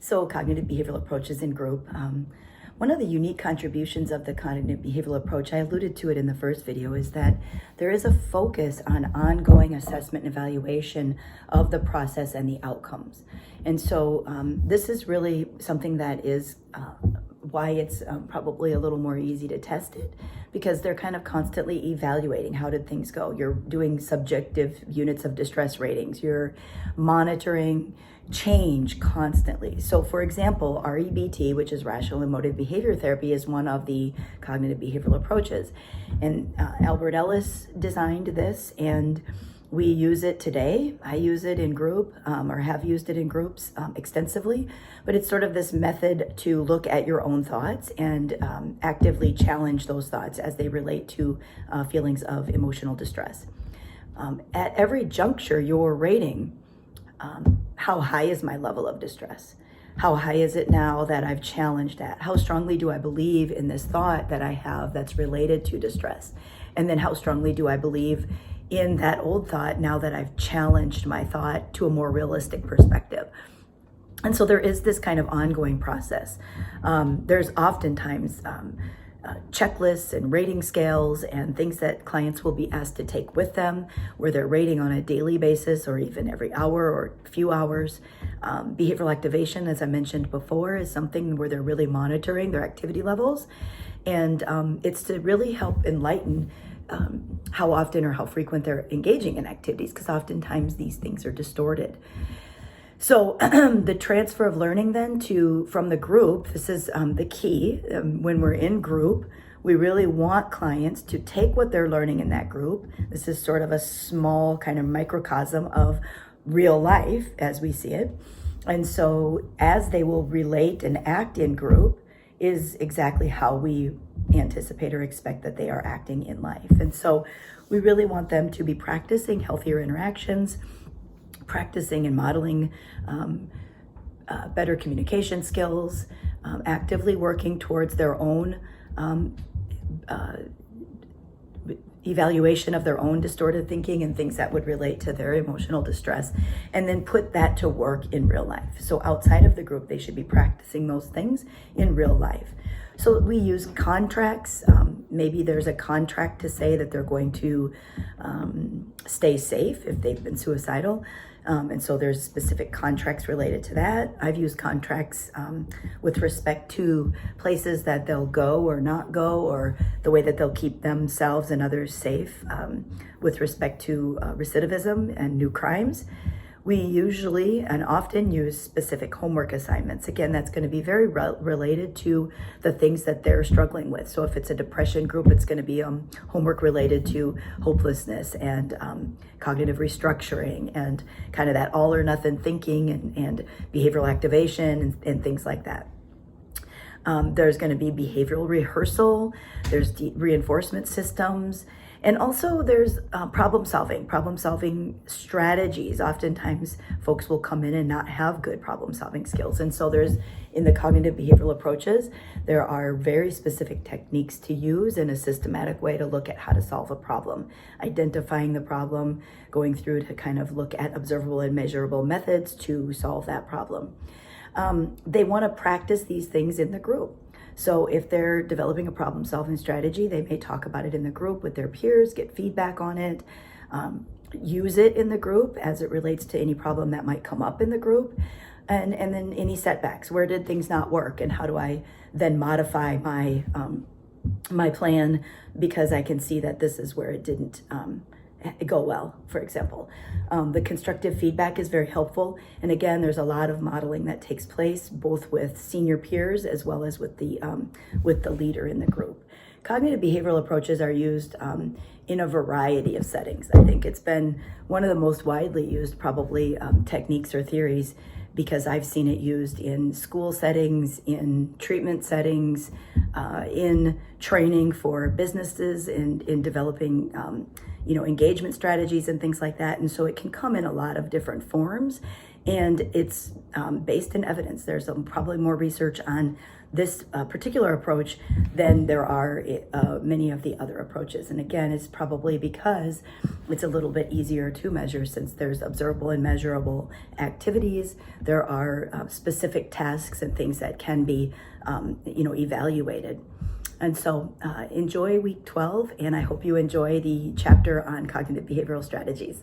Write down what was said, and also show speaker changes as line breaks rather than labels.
So cognitive behavioral approaches in group. One of the unique contributions of the cognitive behavioral approach, I alluded to it in the first video, is that there is a focus on ongoing assessment and evaluation of the process and the outcomes. And so this is really something that is why it's probably a little more easy to test it, because they're kind of constantly evaluating how did things go. You're doing subjective units of distress ratings. You're monitoring change constantly. So for example, REBT, which is rational emotive behavior therapy, is one of the cognitive behavioral approaches. And Albert Ellis designed this, and we use it today. I use it in group, or have used it in groups extensively, but it's sort of this method to look at your own thoughts and actively challenge those thoughts as they relate to feelings of emotional distress. At every juncture, you're rating how high is my level of distress? How high is it now that I've challenged that? How strongly do I believe in this thought that I have that's related to distress? And then how strongly do I believe in that old thought now that I've challenged my thought to a more realistic perspective? And so there is this kind of ongoing process. There's oftentimes checklists and rating scales and things that clients will be asked to take with them, where they're rating on a daily basis or even every hour or a few hours. Behavioral activation, as I mentioned before, is something where they're really monitoring their activity levels. And it's to really help enlighten how often or how frequent they're engaging in activities, because oftentimes these things are distorted. So the transfer of learning then from the group, this is the key. When we're in group, we really want clients to take what they're learning in that group. This is sort of a small kind of microcosm of real life as we see it. And so as they will relate and act in group is exactly how we anticipate or expect that they are acting in life. And so we really want them to be practicing healthier interactions, practicing and modeling better communication skills, actively working towards their own evaluation of their own distorted thinking and things that would relate to their emotional distress, and then put that to work in real life. So outside of the group, they should be practicing those things in real life. So we use contracts. Maybe there's a contract to say that they're going to stay safe if they've been suicidal. And so there's specific contracts related to that. I've used contracts with respect to places that they'll go or not go, or the way that they'll keep themselves and others safe with respect to recidivism and new crimes. We usually and often use specific homework assignments. Again, that's going to be very related to the things that they're struggling with. So if it's a depression group, it's going to be homework related to hopelessness and cognitive restructuring and kind of that all or nothing thinking and behavioral activation and things like that. There's going to be behavioral rehearsal, there's reinforcement systems, and also there's problem solving strategies. Oftentimes folks will come in and not have good problem solving skills. And so there's, in the cognitive behavioral approaches, there are very specific techniques to use in a systematic way to look at how to solve a problem, identifying the problem, going through to kind of look at observable and measurable methods to solve that problem. They want to practice these things in the group. So if they're developing a problem solving strategy, they may talk about it in the group with their peers, get feedback on it, use it in the group as it relates to any problem that might come up in the group, and then any setbacks. Where did things not work, and how do I then modify my plan because I can see that this is where it didn't go well, for example. The constructive feedback is very helpful. And again, there's a lot of modeling that takes place both with senior peers as well as with the leader in the group. Cognitive behavioral approaches are used in a variety of settings. I think it's been one of the most widely used probably techniques or theories, because I've seen it used in school settings, in treatment settings, in training for businesses, in developing engagement strategies and things like that. And so it can come in a lot of different forms. And it's based in evidence. There's probably more research on this particular approach than there are many of the other approaches. And again, it's probably because it's a little bit easier to measure, since there's observable and measurable activities. There are specific tasks and things that can be evaluated. And so enjoy week 12, and I hope you enjoy the chapter on cognitive behavioral strategies.